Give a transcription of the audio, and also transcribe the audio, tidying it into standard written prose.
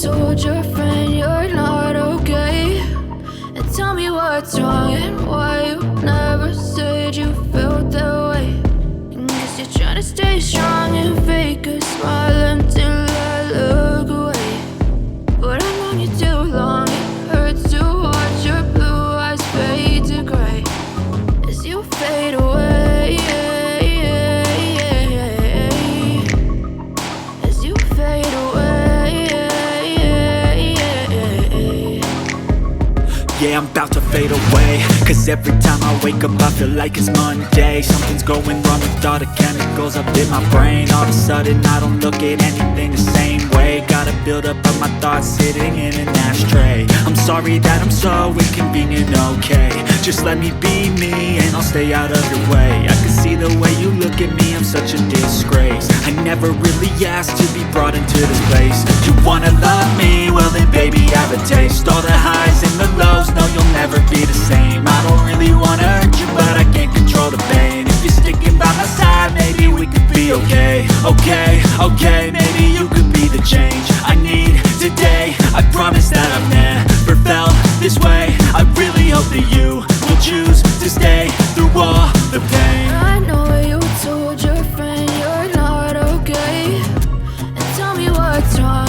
told your friend you're not okay, and tell me what's wrong and why you never said you felt that way. And guess you're trying to stay strong and fake a smile until I look away. But I've known you too long, it hurts to watch your blue eyes fade to gray as you fade away, as you fade away. Yeah, I'm about to fade away, cause every time I wake up I feel like it's Monday. Something's going wrong with all the chemicals up in my brain. All of a sudden I don't look at anything the same way. Gotta build up of my thoughts sitting in an ashtray. I'm sorry that I'm so inconvenient, okay. Just let me be me and I'll stay out of your way. I can see the way you look at me, I'm such a disgrace. I never really asked to be brought into this place. You wanna love me? Well then baby I have a taste. All the highs and the lows, no you'll never be the same. I don't really wanna hurt you but I can't control the pain. If you're sticking by my side maybe we could be okay. Okay, maybe you could be the change I need today. I promise that I've never felt this way. I really hope that you will choose to stay through all the pain. I know you told your friend you're not okay, and tell me what's wrong